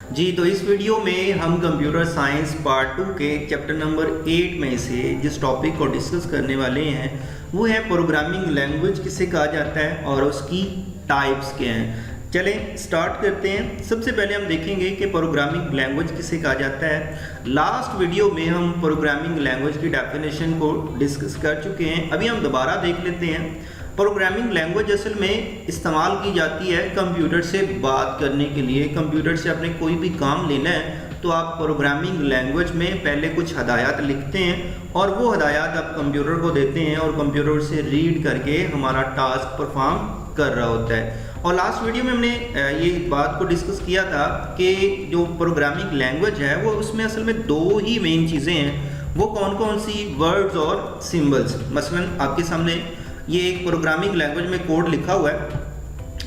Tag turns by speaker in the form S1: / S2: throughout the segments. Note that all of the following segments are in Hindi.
S1: जी, तो इस वीडियो में हम कंप्यूटर साइंस पार्ट 2 के चैप्टर नंबर 8 में से जिस टॉपिक को डिस्कस करने वाले हैं वो है प्रोग्रामिंग लैंग्वेज किसे कहा जाता है और उसकी टाइप्स क्या हैं। चलें स्टार्ट करते हैं। सबसे पहले हम देखेंगे कि प्रोग्रामिंग लैंग्वेज किसे कहा जाता है। लास्ट वीडियो में हम प्रोग्रामिंग लैंग्वेज की डेफिनेशन को डिस्कस कर चुके हैं। अभी हम दोबारा देख लेते हैं। प्रोग्रामिंग लैंग्वेज असल में इस्तेमाल की जाती है कंप्यूटर से बात करने के लिए। कंप्यूटर से आपने कोई भी काम लेना है तो आप प्रोग्रामिंग लैंग्वेज में पहले कुछ हदायत लिखते हैं और वो हदायत आप कंप्यूटर को देते हैं और कंप्यूटर से रीड करके हमारा टास्क परफॉर्म कर रहा होता है। और लास्ट वीडियो में हमने ये बात को डिस्कस किया था कि जो प्रोग्रामिंग लैंग्वेज है वो उसमें असल में दो ही मेन चीज़ें हैं। वो कौन कौन सी? वर्ड्स और सिम्बल्स। मसलन आपके सामने ये एक प्रोग्रामिंग लैंग्वेज में कोड लिखा हुआ है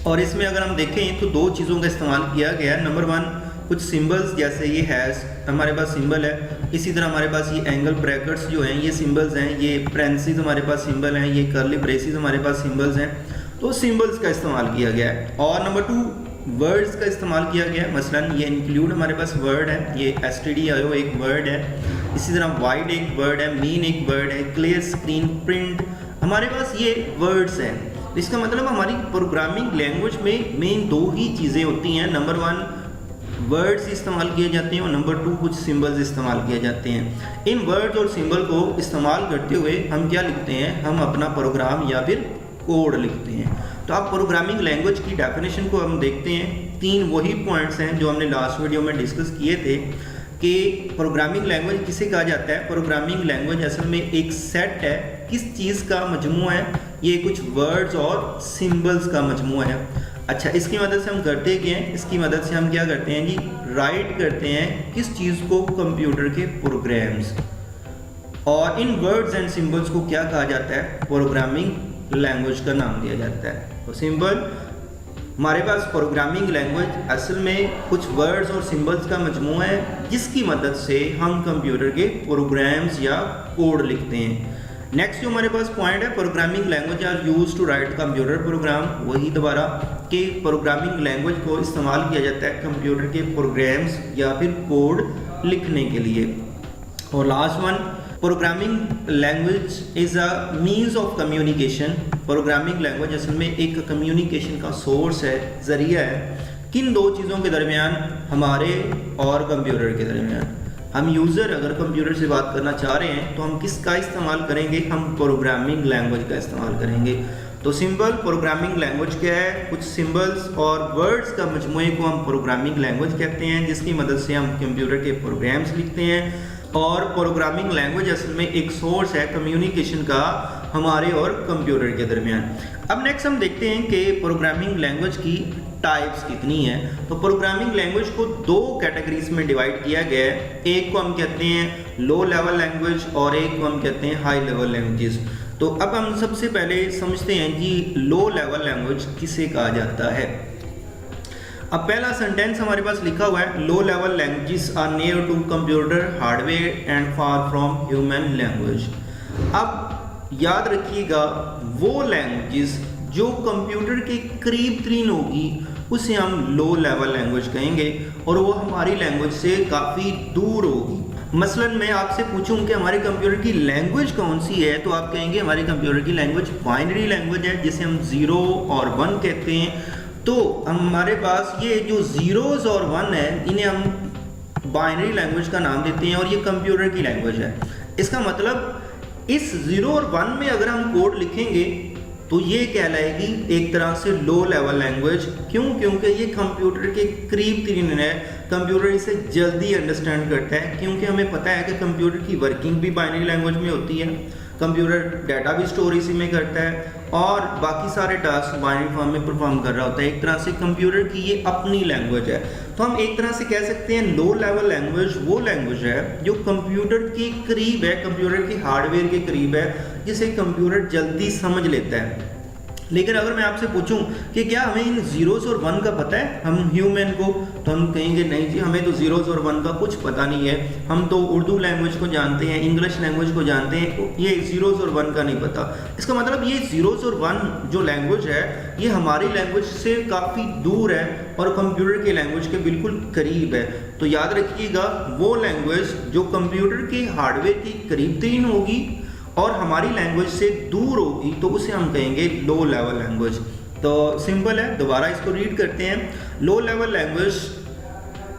S1: और इसमें अगर हम देखें तो दो चीज़ों का इस्तेमाल किया गया है। नंबर वन, कुछ सिंबल्स, जैसे ये हैश हमारे पास सिंबल है। इसी तरह हमारे पास ये एंगल ब्रैकेट्स जो हैं ये सिंबल्स हैं। ये पेरेंथेसिस हमारे पास सिंबल हैं। ये कर्ली ब्रेसेस हमारे पास सिंबल्स हैं। तो सिंबल्स का इस्तेमाल किया गया है। और नंबर टू, वर्ड्स का इस्तेमाल किया गया है। मसलन ये इंक्लूड हमारे पास वर्ड है। ये stdio एक वर्ड है। इसी तरह वाइड एक वर्ड है। मीन एक वर्ड है। क्लियर स्क्रीन, प्रिंट, हमारे पास ये वर्ड्स हैं। इसका मतलब हमारी प्रोग्रामिंग लैंग्वेज में मेन दो ही चीज़ें होती हैं। नंबर वन, वर्ड्स इस्तेमाल किए जाते हैं और नंबर टू, कुछ सिंबल्स इस्तेमाल किए जाते हैं। इन वर्ड्स और सिंबल को इस्तेमाल करते हुए हम क्या लिखते हैं? हम अपना प्रोग्राम या फिर कोड लिखते हैं। तो आप प्रोग्रामिंग लैंग्वेज की डेफिनेशन को हम देखते हैं। तीन वही पॉइंट्स हैं जो हमने लास्ट वीडियो में डिस्कस किए थे कि प्रोग्रामिंग लैंग्वेज किसे कहा जाता है। प्रोग्रामिंग लैंग्वेज असल में एक सेट है। किस चीज़ का मजमूआ है? ये कुछ वर्ड्स और सिंबल्स का मजमूआ है। अच्छा, इसकी मदद से हम करते क्या हैं? इसकी मदद से हम क्या करते हैं जी? राइट करते हैं किस चीज़ को? कंप्यूटर के प्रोग्राम्स। और इन वर्ड्स एंड सिंबल्स को क्या कहा जाता है? प्रोग्रामिंग लैंग्वेज का नाम दिया जाता है। तो सिंबल, हमारे पास प्रोग्रामिंग लैंग्वेज असल में कुछ वर्ड्स और सिंबल्स का मजमूआ है जिसकी मदद से हम कंप्यूटर के प्रोग्राम्स या कोड लिखते हैं। नेक्स्ट जो हमारे पास पॉइंट है, programming language are used to write computer program. वही दोबारा कि प्रोग्रामिंग लैंग्वेज को इस्तेमाल किया जाता है कंप्यूटर के प्रोग्राम्स या फिर कोड लिखने के लिए। और last one, programming language is a means of communication. Programming language असल में एक कम्युनिकेशन का सोर्स है, ज़रिया है। किन दो चीज़ों के दरमियान? हमारे और कंप्यूटर के दरमियान। हम यूज़र अगर कंप्यूटर से बात करना चाह रहे हैं तो हम किसका इस्तेमाल करेंगे? हम प्रोग्रामिंग लैंग्वेज का इस्तेमाल करेंगे। तो सिंबल प्रोग्रामिंग लैंग्वेज क्या है? कुछ सिंबल्स और वर्ड्स का मजमूए को हम प्रोग्रामिंग लैंग्वेज कहते हैं जिसकी मदद से हम कंप्यूटर के प्रोग्राम्स लिखते हैं। और प्रोग्रामिंग लैंग्वेज असल में एक सोर्स है कम्युनिकेशन का हमारे और कंप्यूटर के दरमियान। अब नेक्स्ट हम देखते हैं कि प्रोग्रामिंग लैंग्वेज की टाइप्स कितनी हैं। तो प्रोग्रामिंग लैंग्वेज को दो कैटेगरीज में डिवाइड किया गया है। एक को हम कहते हैं लो लेवल लैंग्वेज और एक को हम कहते हैं हाई लेवल लैंग्वेजेस। तो अब हम सबसे पहले समझते हैं कि लो लेवल लैंग्वेज किसे कहा जाता है। अब पहला सेंटेंस हमारे पास लिखा हुआ है, low level languages are near to computer hardware and far from human language. अब याद रखिएगा, वो लैंग्वेजेस जो कंप्यूटर के करीब तरीन होगी उसे हम लो लेवल लैंग्वेज कहेंगे और वो हमारी लैंग्वेज से काफ़ी दूर होगी। मसलन मैं आपसे पूछूं कि हमारे कंप्यूटर की लैंग्वेज कौन सी है तो आप कहेंगे हमारे कंप्यूटर की लैंग्वेज बाइनरी लैंग्वेज है जिसे हम 0 और 1 कहते हैं। तो हमारे पास ये जो जीरोज और 1 है इन्हें हम बाइनरी लैंग्वेज का नाम देते हैं और ये कंप्यूटर की लैंग्वेज है। इसका मतलब इस 0 और 1 में अगर हम कोड लिखेंगे तो ये कहलाएगी एक तरह से लो लेवल लैंग्वेज। क्यों? क्योंकि ये कंप्यूटर के करीब तरीन है। कंप्यूटर इसे जल्दी अंडरस्टैंड करता है क्योंकि हमें पता है कि कंप्यूटर की वर्किंग भी बाइनरी लैंग्वेज में होती है। कंप्यूटर डाटा भी स्टोर इसी में करता है और बाकी सारे टास्क बाइनरी फॉर्म में परफॉर्म कर रहा होता है। एक तरह से कंप्यूटर की ये अपनी लैंग्वेज है। तो हम एक तरह से कह सकते हैं लो लेवल लैंग्वेज वो लैंग्वेज है जो कंप्यूटर के करीब है, कंप्यूटर के हार्डवेयर के करीब है, जिसे कंप्यूटर जल्दी समझ लेता है। लेकिन अगर मैं आपसे पूछूं कि क्या हमें इन जीरोस और वन का पता है हम ह्यूमन को, तो हम कहेंगे नहीं जी, हमें तो जीरोस और वन का कुछ पता नहीं है। हम तो उर्दू लैंग्वेज को जानते हैं, इंग्लिश लैंग्वेज को जानते हैं, तो ये जीरोस और वन का नहीं पता। इसका मतलब ये जीरोस और वन जो लैंग्वेज है ये हमारी लैंग्वेज से काफ़ी दूर है और कंप्यूटर की लैंग्वेज के बिल्कुल करीब है। तो याद रखिएगा, वो लैंग्वेज जो कंप्यूटर के हार्डवेयर की करीब तरीन होगी और हमारी लैंग्वेज से दूर होगी तो उसे हम कहेंगे लो लेवल लैंग्वेज। तो सिंपल है, दोबारा इसको रीड करते हैं। Low level language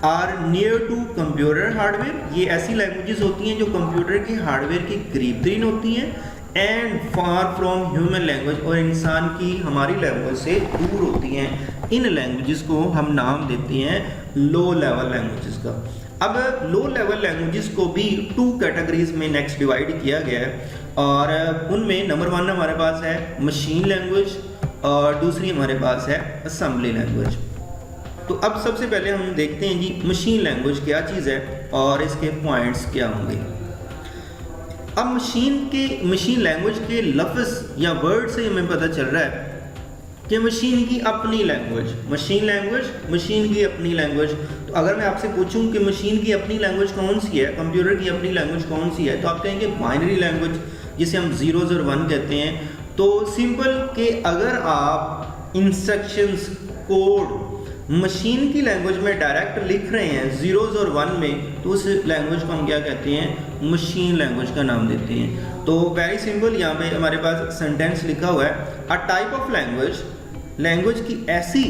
S1: are near to computer hardware, ये ऐसी लैंग्वेजेस होती हैं जो कंप्यूटर के हार्डवेयर के करीब तरीन होती हैं। And far from human language, और इंसान की हमारी लैंग्वेज से दूर होती हैं। इन लैंग्वेजेस को हम नाम देते हैं लो लेवल लैंग्वेजेस का। अब लो लेवल लैंग्वेजेस को भी 2 कैटेगरीज में नेक्स्ट डिवाइड किया गया है और उनमें नंबर 1 हमारे पास है मशीन लैंग्वेज और दूसरी हमारे पास है असेंबली लैंग्वेज। तो अब सबसे पहले हम देखते हैं जी मशीन लैंग्वेज क्या चीज़ है और इसके पॉइंट्स क्या होंगे। अब मशीन लैंग्वेज के लफ्ज़ या वर्ड से हमें पता चल रहा है कि मशीन की अपनी लैंग्वेज, मशीन की अपनी लैंग्वेज। तो अगर मैं आपसे पूछूं कि मशीन की अपनी लैंग्वेज कौन सी है, कंप्यूटर की अपनी लैंग्वेज कौन सी है, तो आप कहेंगे बाइनरी लैंग्वेज, जिसे हम जीरोज और वन कहते हैं। तो सिंपल कि अगर आप इंस्ट्रक्शंस कोड मशीन की लैंग्वेज में डायरेक्ट लिख रहे हैं जीरोज और वन में, तो उस लैंग्वेज को हम क्या कहते हैं, मशीन लैंग्वेज का नाम देते हैं। तो वेरी सिंपल, यहाँ पे हमारे पास सेंटेंस लिखा हुआ है, अ टाइप ऑफ लैंग्वेज की ऐसी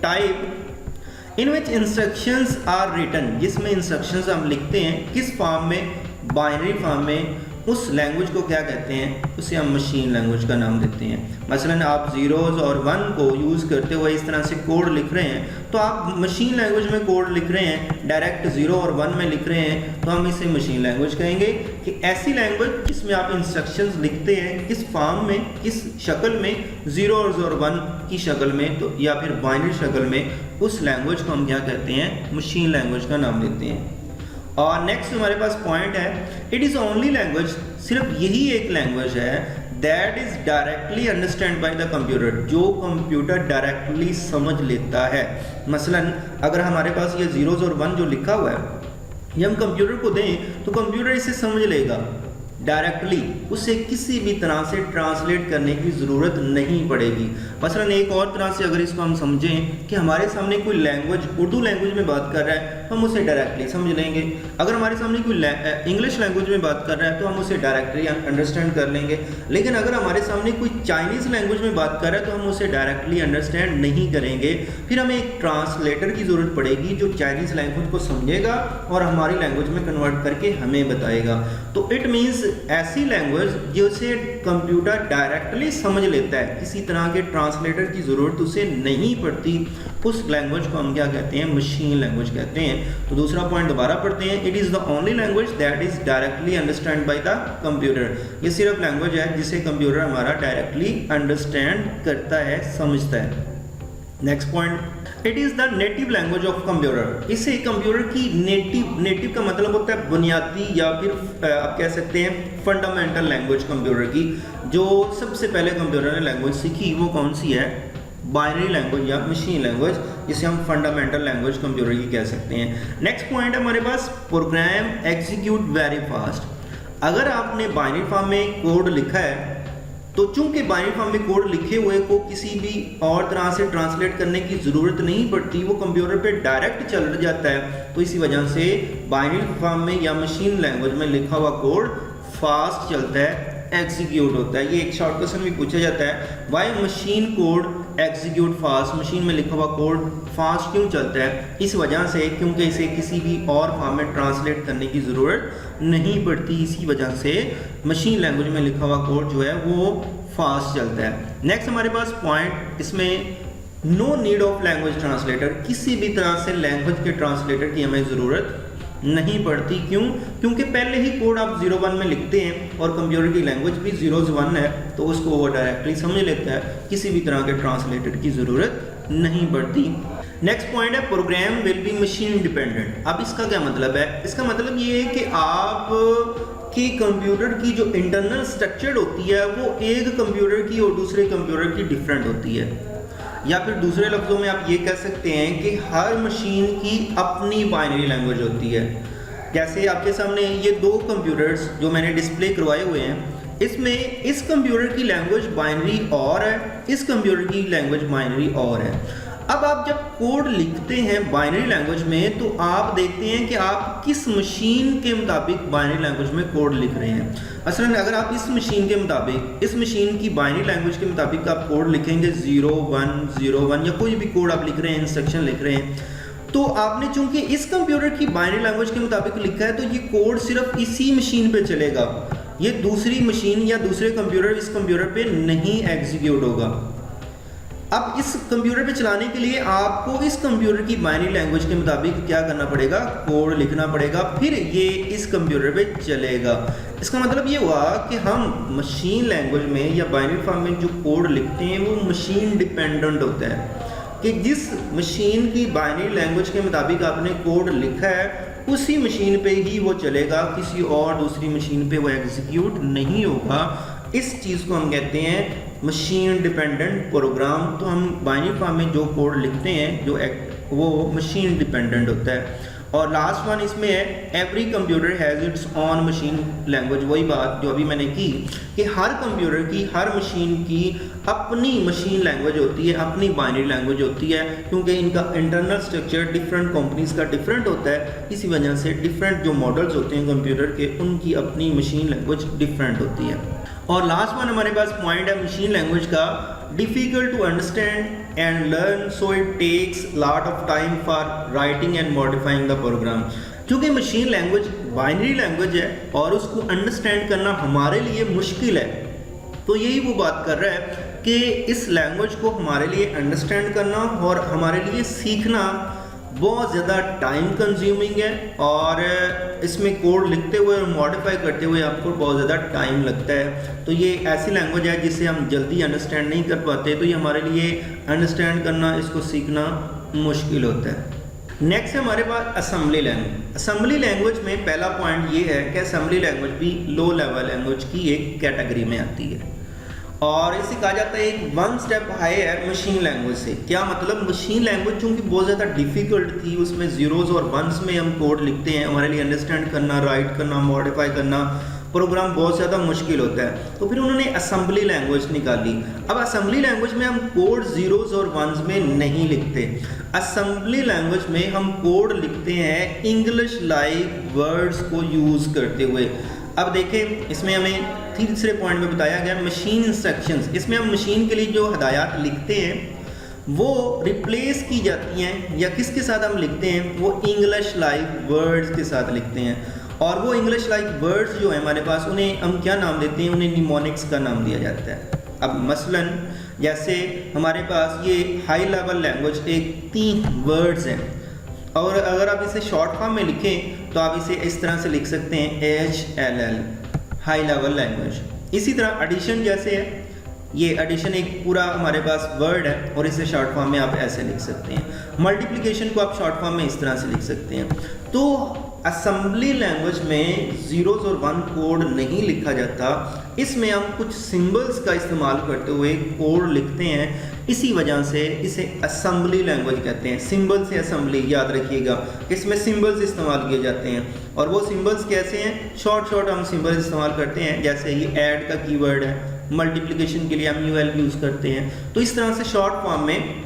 S1: type in which instructions are written, जिसमें इंस्ट्रक्शंस हम लिखते हैं किस फॉर्म में, बाइनरी फॉर्म में, उस लैंग्वेज को क्या कहते हैं, उसे हम मशीन लैंग्वेज का नाम देते हैं। मसलन आप जीरोज और वन को यूज़ करते हुए इस तरह से कोड लिख रहे हैं, तो आप मशीन लैंग्वेज में कोड लिख रहे हैं, डायरेक्ट जीरो और वन में लिख रहे हैं, तो हम इसे मशीन लैंग्वेज कहेंगे। कि ऐसी लैंग्वेज जिसमें आप इंस्ट्रक्शंस लिखते हैं किस फॉर्म में, किस शक्ल में, जीरोज और वन की शक्ल में, तो या फिर बाइनरी शक्ल में, उस लैंग्वेज को हम क्या कहते हैं, मशीन लैंग्वेज का नाम देते हैं। और नेक्स्ट हमारे पास पॉइंट है, इट इज़ ओनली लैंग्वेज, सिर्फ यही एक लैंग्वेज है that is directly understand by the computer, जो कंप्यूटर डायरेक्टली समझ लेता है। मसलन अगर हमारे पास ये जीरोज और वन जो लिखा हुआ है ये हम कंप्यूटर को दें तो कंप्यूटर इसे समझ लेगा डायरेक्टली, उसे किसी भी तरह से ट्रांसलेट करने की ज़रूरत नहीं पड़ेगी। मसलन एक और तरह से अगर इसको हम समझें कि हमारे सामने कोई लैंग्वेज उर्दू लैंग्वेज में बात कर रहा है तो हम उसे डायरेक्टली समझ लेंगे। अगर हमारे सामने कोई इंग्लिश लैंग्वेज में बात कर रहा है तो हम उसे डायरेक्टली अंडरस्टैंड कर लेंगे। लेकिन अगर हमारे सामने कोई चाइनीज़ लैंग्वेज में बात कर रहा है तो हम उसे डायरेक्टली अंडरस्टैंड नहीं करेंगे, फिर हमें एक ट्रांसलेटर की ज़रूरत पड़ेगी जो चाइनीज़ लैंग्वेज को समझेगा और हमारी लैंग्वेज में कन्वर्ट करके हमें बताएगा। तो इट मीन्स ऐसी लैंग्वेज जिसे कंप्यूटर डायरेक्टली समझ लेता है, किसी तरह के ट्रांसलेटर की ज़रूरत उसे नहीं पड़ती, उस लैंग्वेज को हम क्या कहते हैं, मशीन लैंग्वेज कहते हैं। तो दूसरा पॉइंट दोबारा पढ़ते हैं, it is the only language that is directly understand by the computer. ये सिर्फ लैंग्वेज है जिसे कंप्यूटर हमारा डायरेक्टली अंडरस्टैंड करता है, समझता है। Next point, it is the native language of computer. इसे कंप्यूटर की नेटिव का मतलब होता है बुनियादी या फिर आप कह सकते हैं फंडामेंटल लैंग्वेज कंप्यूटर की। जो सबसे पहले कंप्यूटर ने लैंग्वेज सीखी वो कौन सी है, बाइनरी लैंग्वेज या मशीन लैंग्वेज, जिसे हम फंडामेंटल लैंग्वेज कंप्यूटर की कह सकते हैं। नेक्स्ट पॉइंट है हमारे पास, प्रोग्राम एग्जीक्यूट वेरी फास्ट। अगर आपने बाइनरी फॉर्म में कोड लिखा है तो चूंकि बाइनरी फॉर्म में कोड लिखे हुए को किसी भी और तरह से ट्रांसलेट करने की ज़रूरत नहीं पड़ती, वो कंप्यूटर पे डायरेक्ट चल जाता है, तो इसी वजह से बाइनरी फॉर्म में या मशीन लैंग्वेज में लिखा हुआ कोड फास्ट चलता है, एग्जीक्यूट होता है। ये एक शॉर्ट क्वेश्चन भी पूछा जाता है, why machine code execute fast, machine में लिखा हुआ कोड फास्ट क्यों चलता है, इस वजह से क्योंकि इसे किसी भी और फॉर्म में ट्रांसलेट करने की ज़रूरत नहीं पड़ती, इसी वजह से मशीन लैंग्वेज में लिखा हुआ कोड जो है वो फास्ट चलता है। नेक्स्ट हमारे पास पॉइंट, इसमें no need of language translator, किसी भी तरह से लैंग्वेज के ट्रांसलेटर की हमें ज़रूरत नहीं पड़ती। क्यों? क्योंकि पहले ही कोड आप 01 में लिखते हैं और कंप्यूटर की लैंग्वेज भी 0-1 है, तो उसको वो डायरेक्टली समझ लेता है, किसी भी तरह के ट्रांसलेटर की ज़रूरत नहीं पड़ती। नेक्स्ट पॉइंट है, program will be machine independent. अब इसका क्या मतलब है? इसका मतलब ये है कि आप कि कंप्यूटर की जो इंटरनल स्ट्रक्चर होती है वो एक कंप्यूटर की और दूसरे कंप्यूटर की डिफरेंट होती है, या फिर दूसरे लफ्ज़ों में आप ये कह सकते हैं कि हर मशीन की अपनी बाइनरी लैंग्वेज होती है। जैसे आपके सामने ये दो कंप्यूटर्स जो मैंने डिस्प्ले करवाए हुए हैं, इसमें इस कंप्यूटर की लैंग्वेज बाइनरी और है, इस कंप्यूटर की लैंग्वेज बाइनरी और है। अब आप जब कोड लिखते हैं बाइनरी लैंग्वेज में तो आप देखते हैं कि आप किस मशीन के मुताबिक बाइनरी लैंग्वेज में कोड लिख रहे हैं। असल अगर आप इस मशीन के मुताबिक, इस मशीन की बाइनरी लैंग्वेज के मुताबिक आप कोड लिखेंगे 0101 या कोई भी कोड आप लिख रहे हैं, इंस्ट्रक्शन लिख रहे हैं, तो आपने चूंकि इस कंप्यूटर की बाइनरी लैंग्वेज के मुताबिक लिखा है तो ये कोड सिर्फ इसी मशीन पे चलेगा, ये दूसरी मशीन या दूसरे कंप्यूटर इस कंप्यूटर पे नहीं एग्जीक्यूट होगा। अब इस कंप्यूटर पे चलाने के लिए आपको इस कंप्यूटर की बाइनरी लैंग्वेज के मुताबिक क्या करना पड़ेगा, कोड लिखना पड़ेगा, फिर ये इस कंप्यूटर पे चलेगा। इसका मतलब ये हुआ कि हम मशीन लैंग्वेज में या बाइनरी फॉर्म में जो कोड लिखते हैं वो मशीन डिपेंडेंट होता है, कि जिस मशीन की बाइनरी लैंग्वेज के मुताबिक आपने कोड लिखा है उसी मशीन पे ही वो चलेगा, किसी और दूसरी मशीन पे वो एग्जीक्यूट नहीं होगा। इस चीज़ को हम कहते हैं मशीन डिपेंडेंट प्रोग्राम। तो हम बाइनरी फॉर्म में जो कोड लिखते हैं वो मशीन डिपेंडेंट होता है। और लास्ट वन इसमें है every computer has its on machine language. वही बात जो अभी मैंने की कि हर कंप्यूटर की, हर मशीन की अपनी मशीन लैंग्वेज होती है, अपनी बाइनरी लैंग्वेज होती है, क्योंकि इनका इंटरनल स्ट्रक्चर डिफरेंट कंपनीज का डिफरेंट होता है। इसी वजह से डिफरेंट जो मॉडल्स होते हैं कंप्यूटर के, उनकी अपनी मशीन लैंग्वेज डिफरेंट होती है। और लास्ट वन हमारे पास पॉइंट है मशीन लैंग्वेज का, difficult to understand and learn, so it takes lot of time for writing and modifying the program. क्योंकि मशीन लैंग्वेज बाइनरी लैंग्वेज है और उसको अंडरस्टैंड करना हमारे लिए मुश्किल है, तो यही वो बात कर रहा है कि इस लैंग्वेज को हमारे लिए अंडरस्टैंड करना और हमारे लिए सीखना बहुत ज़्यादा टाइम कंज्यूमिंग है, और इसमें कोड लिखते हुए और मॉडिफाई करते हुए आपको बहुत ज़्यादा टाइम लगता है। तो ये ऐसी लैंग्वेज है जिसे हम जल्दी अंडरस्टैंड नहीं कर पाते, तो ये हमारे लिए अंडरस्टैंड करना, इसको सीखना मुश्किल होता है। नेक्स्ट है हमारे पास असेंबली लैंग्वेज। असेंबली लैंग्वेज में पहला पॉइंट ये है कि असेंबली लैंग्वेज भी लो लेवल लैंग्वेज की एक कैटेगरी में आती है, और इसे कहा जाता है एक वन स्टेप हाई है मशीन लैंग्वेज से। क्या मतलब, मशीन लैंग्वेज चूँकि बहुत ज़्यादा डिफ़िकल्ट थी, उसमें ज़ीरोज़ और वंस में हम कोड लिखते हैं, हमारे लिए अंडरस्टैंड करना, राइट करना, मॉडिफाई करना प्रोग्राम बहुत ज़्यादा मुश्किल होता है। तो फिर उन्होंने असेंबली लैंग्वेज निकाली। अब असेंबली लैंग्वेज में हम कोड ज़ीरोज़ और वंस में नहीं लिखते, असेंबली लैंग्वेज में हम कोड लिखते हैं इंग्लिश लाइक वर्ड्स को यूज़ करते हुए। अब देखें, इसमें हमें तीसरे पॉइंट में बताया गया मशीन इंस्ट्रक्शंस। इसमें हम मशीन के लिए जो हदायत लिखते हैं वो रिप्लेस की जाती हैं, या किसके साथ हम लिखते हैं, वो इंग्लिश लाइक वर्ड्स के साथ लिखते हैं। और वो इंग्लिश लाइक वर्ड्स जो है हमारे पास, उन्हें हम क्या नाम देते हैं, उन्हें निमोनिक्स का नाम दिया जाता है। अब मसलन जैसे हमारे पास ये हाई लेवल लैंग्वेज एक 3 वर्ड्स हैं, और अगर आप इसे शॉर्ट फॉर्म में लिखें तो आप इसे इस तरह से लिख सकते हैं HLL, हाई लेवल लैंग्वेज। इसी तरह एडिशन जैसे है, ये एडिशन एक पूरा हमारे पास वर्ड है और इसे शॉर्ट फॉर्म में आप ऐसे लिख सकते हैं। मल्टीप्लिकेशन को आप शॉर्ट फॉर्म में इस तरह से लिख सकते हैं। तो असेंबली लैंग्वेज में ज़ीरोज़ और वन कोड नहीं लिखा जाता, इसमें हम कुछ सिंबल्स का इस्तेमाल करते हुए कोड लिखते हैं। इसी वजह से इसे असेंबली लैंग्वेज कहते हैं। सिंबल से असेंबली, याद रखिएगा, इसमें सिंबल्स इस्तेमाल किए जाते हैं। और वो सिंबल्स कैसे हैं, शॉर्ट हम सिंबल्स इस्तेमाल करते हैं। जैसे ये ऐड का कीवर्ड है, मल्टीप्लिकेशन के लिए हम UL यूज़ करते हैं। तो इस तरह से शॉर्ट फॉर्म में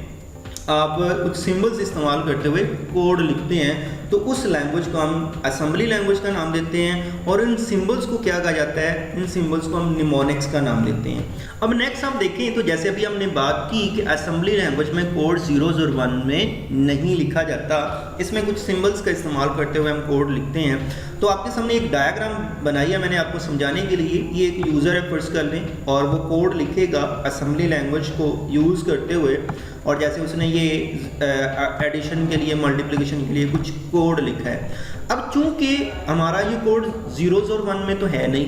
S1: आप कुछ सिंबल्स इस्तेमाल करते हुए कोड लिखते हैं, तो उस लैंग्वेज को हम असेंबली लैंग्वेज का नाम देते हैं। और इन सिंबल्स को क्या कहा जाता है, इन सिंबल्स को हम निमोनिक्स का नाम देते हैं। अब नेक्स्ट हम देखें तो जैसे अभी हमने बात की कि असेंबली लैंग्वेज में कोड ज़ीरोज़ और वन में नहीं लिखा जाता, इसमें कुछ सिंबल्स का इस्तेमाल करते हुए हम कोड लिखते हैं। तो आपके सामने एक डायग्राम बनाई है मैंने आपको समझाने के लिए। ये एक यूज़र है फर्स्ट कर लें, और वो कोड लिखेगा असेंबली लैंग्वेज को यूज़ करते हुए। और जैसे उसने ये एडिशन के लिए, मल्टीप्लिकेशन के लिए कुछ कोड लिखा है। अब चूंकि हमारा ये कोड ज़ीरोज़ और वन में तो है नहीं,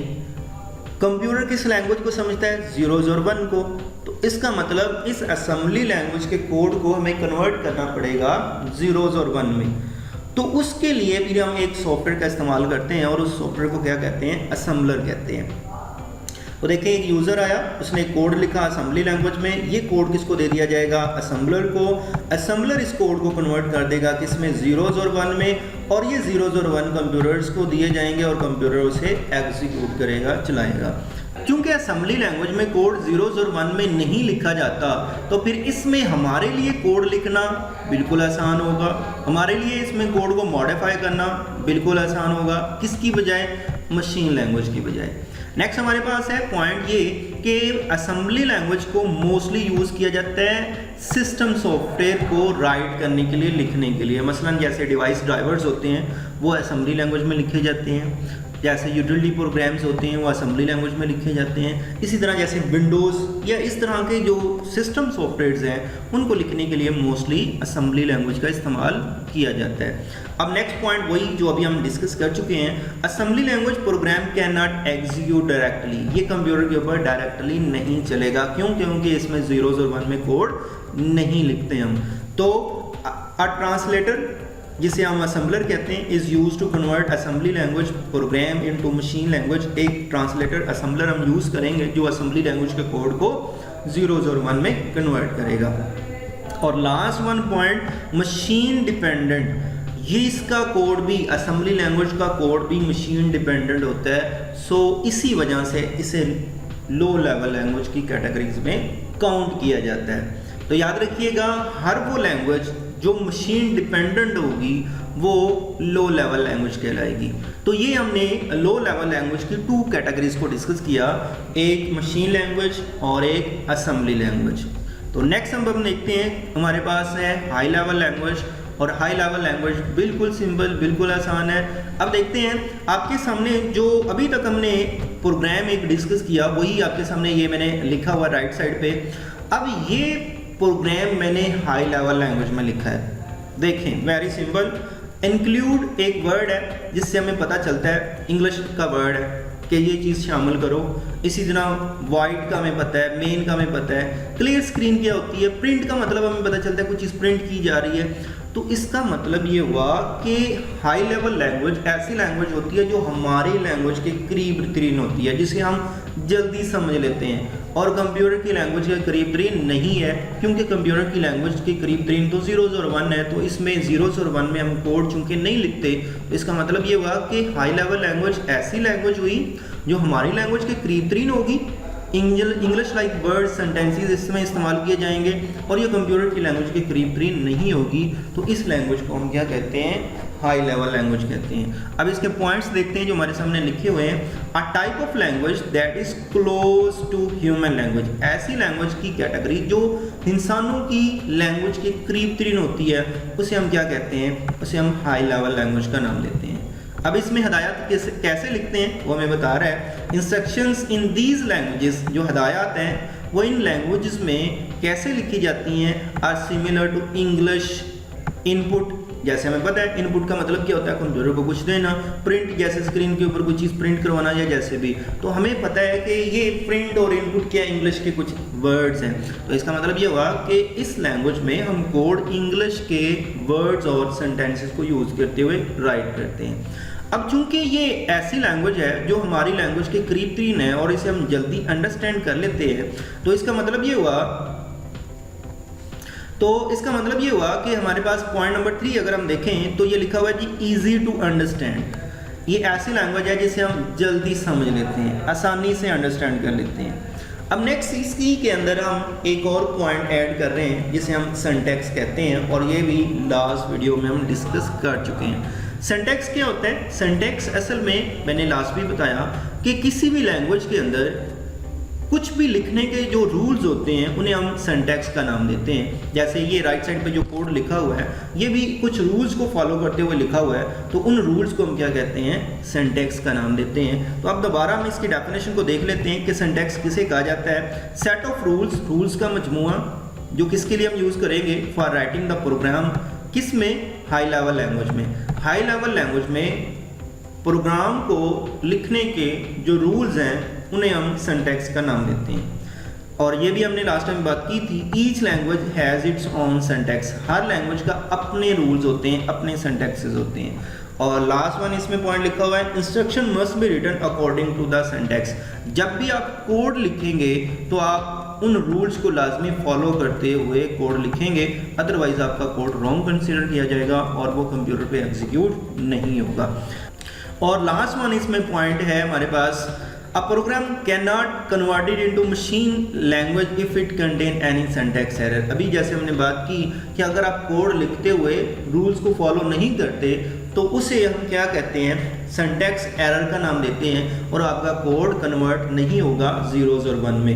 S1: कंप्यूटर किस लैंग्वेज को समझता है, ज़ीरोज़ और वन को। तो इसका मतलब इस असेंबली लैंग्वेज के कोड को हमें कन्वर्ट करना पड़ेगा ज़ीरोज़ और वन में। तो उसके लिए भी हम एक सॉफ्टवेयर का इस्तेमाल करते हैं और उस सॉफ्टवेयर को क्या कहते हैं, असेंबलर कहते हैं। तो देखिए एक यूज़र आया, उसने कोड लिखा असेंबली लैंग्वेज में, ये कोड किसको दे दिया जाएगा, असेंबलर को। असेंबलर इस कोड को कन्वर्ट कर देगा किसमें, ज़ीरोज़ और वन में, और ये ज़ीरोज़ और वन कंप्यूटर्स को दिए जाएंगे और कंप्यूटर उसे एग्जीक्यूट करेगा, चलाएगा। क्योंकि असेंबली लैंग्वेज में कोड ज़ीरोज़ और वन में नहीं लिखा जाता, तो फिर इसमें हमारे लिए कोड लिखना बिल्कुल आसान होगा, हमारे लिए इसमें कोड को मॉडिफाई करना बिल्कुल आसान होगा, किसकी बजाय, मशीन लैंग्वेज की बजाय। नेक्स्ट हमारे पास है पॉइंट ये कि असेंबली लैंग्वेज को मोस्टली यूज़ किया जाता है सिस्टम सॉफ्टवेयर को राइट करने के लिए, लिखने के लिए। मसलन जैसे डिवाइस ड्राइवर्स होते हैं वो असेंबली लैंग्वेज में लिखे जाते हैं, जैसे यूटिलिटी प्रोग्राम्स होते हैं वो असेंबली लैंग्वेज में लिखे जाते हैं। इसी तरह जैसे विंडोज़ या इस तरह के जो सिस्टम सॉफ्टवेयर्स हैं उनको लिखने के लिए मोस्टली असेंबली लैंग्वेज का इस्तेमाल किया जाता है। अब नेक्स्ट पॉइंट वही जो अभी हम डिस्कस कर चुके हैं, assembly language programme can not execute directly, ये कंप्यूटर के ऊपर डायरेक्टली नहीं चलेगा। क्यों? क्योंकि इसमें ज़ीरोज़ और वन में कोड नहीं लिखते हम। तो अ ट्रांसलेटर जिसे हम असेंबलर कहते हैं is use to convert assembly language program into machine language. एक ट्रांसलेटर असेंबलर हम यूज़ करेंगे जो असेंबली लैंग्वेज के कोड को ज़ीरोज़ और वन में कन्वर्ट करेगा। और last one point, machine dependent, ये इसका कोड भी, असेंबली लैंग्वेज का कोड भी मशीन डिपेंडेंट होता है। सो इसी वजह से इसे लो लेवल लैंग्वेज की कैटेगरीज में काउंट किया जाता है। तो याद रखिएगा, हर वो लैंग्वेज जो मशीन डिपेंडेंट होगी वो लो लेवल लैंग्वेज कहलाएगी। तो ये हमने लो लेवल लैंग्वेज की टू कैटेगरीज को डिस्कस किया, एक मशीन लैंग्वेज और एक असेंबली लैंग्वेज। तो नेक्स्ट हम देखते हैं, हमारे पास है हाई लेवल लैंग्वेज, और हाई लेवल लैंग्वेज बिल्कुल सिंपल, बिल्कुल आसान है। अब देखते हैं आपके सामने जो अभी तक हमने प्रोग्राम एक डिस्कस किया वही आपके सामने ये मैंने लिखा हुआ राइट साइड पे। अब ये प्रोग्राम मैंने हाई लेवल लैंग्वेज में लिखा है। देखें वेरी सिंपल, इंक्लूड एक वर्ड है जिससे हमें पता चलता है, इंग्लिश का वर्ड है कि ये चीज़ शामिल करो। इसी तरह वाइड का हमें पता है, मेन का हमें पता है, क्लियर स्क्रीन क्या होती है, प्रिंट का मतलब हमें पता चलता है कुछ चीज़ प्रिंट की जा रही है। तो इसका मतलब ये हुआ कि हाई लेवल लैंग्वेज ऐसी लैंग्वेज होती है जो हमारी लैंग्वेज के करीब तरीन होती है, जिसे हम जल्दी समझ लेते हैं, और कंप्यूटर की लैंग्वेज के करीब तरीन नहीं है, क्योंकि कंप्यूटर की लैंग्वेज के करीब तरीन तो ज़ीरोज़ और वन है। तो इसमें ज़ीरोज़ और वन में हम कोड चूँकि नहीं लिखते, तो इसका मतलब ये हुआ कि हाई लेवल लैंग्वेज ऐसी लैंग्वेज हुई जो हमारी लैंग्वेज के करीब तरीन होगी, इंग्लिश लाइक वर्ड सेंटेंसेस इसमें इस्तेमाल किए जाएंगे, और ये कंप्यूटर की लैंग्वेज के करीब तरीन नहीं होगी। तो इस लैंग्वेज को हम क्या कहते हैं, हाई लेवल लैंग्वेज कहते हैं। अब इसके पॉइंट्स देखते हैं जो हमारे सामने लिखे हुए हैं। A type of language that is close to human language, ऐसी लैंग्वेज की कैटेगरी जो इंसानों की लैंग्वेज के करीब तरीन होती है, उसे हम क्या कहते हैं, उसे हम हाई लेवल लैंग्वेज का नाम देते हैं। अब इसमें हदायत कैसे लिखते हैं वो हमें बता रहा है। इंस्ट्रक्शंस इन दीज लैंग्वेजेस, जो हदायत हैं वो इन लैंग्वेजेस में कैसे लिखी जाती हैं, are similar to English input. जैसे हमें पता है इनपुट का मतलब क्या होता है, कंप्यूटर को कुछ देना, प्रिंट जैसे स्क्रीन के ऊपर कोई चीज़ प्रिंट करवाना या जैसे भी। तो हमें पता है कि ये प्रिंट और इनपुट क्या इंग्लिश के कुछ वर्ड्स हैं। तो इसका मतलब ये हुआ कि इस लैंग्वेज में हम कोड इंग्लिश के वर्ड्स और सेंटेंसेस को यूज़ करते हुए राइट करते हैं। अब चूंकि ये ऐसी लैंग्वेज है जो हमारी लैंग्वेज के करीब तरीन है और इसे हम जल्दी अंडरस्टैंड कर लेते हैं, तो इसका मतलब ये हुआ कि हमारे पास पॉइंट नंबर 3 अगर हम देखें तो ये लिखा हुआ है कि इजी टू अंडरस्टैंड। ये ऐसी लैंग्वेज है जिसे हम जल्दी समझ लेते हैं, आसानी से अंडरस्टैंड कर लेते हैं। अब नेक्स्ट इसी के अंदर हम एक और पॉइंट ऐड कर रहे हैं जिसे हम सिंटैक्स कहते हैं, और ये भी लास्ट वीडियो में हम डिस्कस कर चुके हैं। सिंटैक्स क्या होता है? सिंटैक्स असल में मैंने लास्ट भी बताया कि किसी भी लैंग्वेज के अंदर कुछ भी लिखने के जो रूल्स होते हैं उन्हें हम सिंटैक्स का नाम देते हैं। जैसे ये राइट साइड पे जो कोड लिखा हुआ है ये भी कुछ रूल्स को फॉलो करते हुए लिखा हुआ है, तो उन रूल्स को हम क्या कहते हैं, सिंटैक्स का नाम देते हैं। तो अब दोबारा हम इसकी डेफिनेशन को देख लेते हैं कि सिंटैक्स किसे कहा जाता है। सेट ऑफ रूल्स का मजमूआ जो किसके लिए हम यूज़ करेंगे, फॉर राइटिंग द प्रोग्राम, किस में, हाई लेवल लैंग्वेज में। हाई लेवल लैंग्वेज में प्रोग्राम को लिखने के जो रूल्स हैं उन्हें हम सिंटैक्स का नाम देते हैं। और ये भी हमने लास्ट टाइम बात की थी, each language has its own syntax, her language का अपने रूल्स होते हैं, अपने सिंटैक्सेस होते हैं। और लास्ट वन इसमें पॉइंट लिखा हुआ है, instruction must be written according to the syntax. जब भी आप कोड लिखेंगे तो आप उन रूल्स को लाजमी फॉलो करते हुए कोड लिखेंगे, अदरवाइज आपका कोड रॉन्ग कंसीडर किया जाएगा और वो कंप्यूटर पे एग्जीक्यूट नहीं होगा। और लास्ट वन इसमें पॉइंट है हमारे पास, a program can not converted into machine language if it contain any syntax error. अभी जैसे हमने बात की कि अगर आप कोड लिखते हुए रूल्स को फॉलो नहीं करते तो उसे हम क्या कहते हैं, सिंटैक्स एरर का नाम देते हैं और आपका कोड कन्वर्ट नहीं होगा जीरोज और वन में।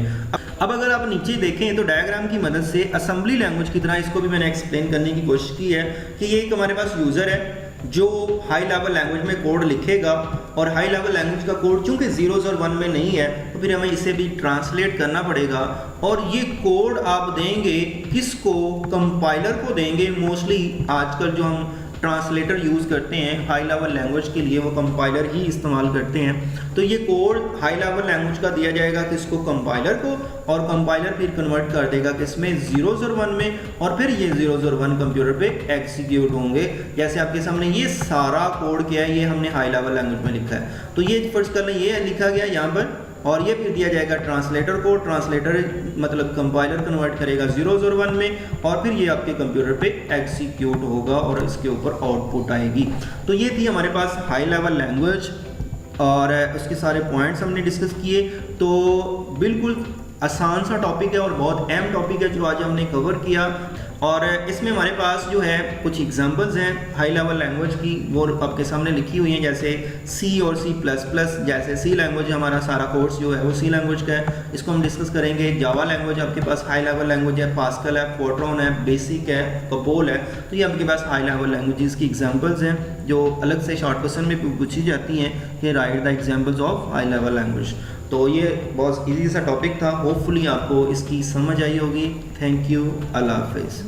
S1: अब अगर आप नीचे देखें तो डायग्राम की मदद से असेंबली लैंग्वेज की तरह इसको भी मैंने एक्सप्लेन करने की कोशिश की है कि ये एक हमारे पास यूज़र है जो हाई लेवल लैंग्वेज में कोड लिखेगा और हाई लेवल लैंग्वेज का कोड चूंकि जीरोज और वन में नहीं है तो फिर हमें इसे भी ट्रांसलेट करना पड़ेगा। और ये कोड आप देंगे किसको, कंपाइलर को देंगे। मोस्टली आजकल जो हम ट्रांसलेटर यूज़ करते हैं हाई लेवल लैंग्वेज के लिए वो कंपाइलर ही इस्तेमाल करते हैं। तो ये कोड हाई लेवल लैंग्वेज का दिया जाएगा किसको, कंपाइलर को, और कंपाइलर फिर कन्वर्ट कर देगा किसमें, जीरोज और वन में, और फिर ये जीरोज और वन कंप्यूटर पे एग्जीक्यूट होंगे। जैसे आपके सामने ये सारा कोड क्या है, ये हमने हाई लेवल लैंग्वेज में लिखा है। तो ये फर्स्ट करना ये लिखा गया यहाँ पर, और ये फिर दिया जाएगा ट्रांसलेटर को, ट्रांसलेटर मतलब कंपाइलर कन्वर्ट करेगा जीरोज और वन में, और फिर ये आपके कंप्यूटर पे एग्जीक्यूट होगा और इसके ऊपर आउटपुट आएगी। तो ये थी हमारे पास हाई लेवल लैंग्वेज और उसके सारे पॉइंट्स हमने डिस्कस किए। तो बिल्कुल आसान सा टॉपिक है और बहुत अहम टॉपिक है जो आज हमने कवर किया। और इसमें हमारे पास जो है कुछ एग्जांपल्स हैं हाई लेवल लैंग्वेज की, वो आपके सामने लिखी हुई हैं, जैसे सी और सी प्लस प्लस। जैसे सी लैंग्वेज हमारा सारा कोर्स जो है वो सी लैंग्वेज का है, इसको हम डिस्कस करेंगे। जावा लैंग्वेज आपके पास हाई लेवल लैंग्वेज है, पास्कल है, फोर्ट्रॉन है, बेसिक है, कपोल है। तो ये आपके पास हाई लेवल लैंग्वेजेस की एग्जांपल्स हैं जो अलग से शॉर्ट क्वेश्चन में पूछी जाती हैं कि right the examples of high level language. तो ये बहुत ईजी सा टॉपिक था, होपफुली आपको इसकी समझ आई होगी। थैंक यू, अल्लाह हाफिज़।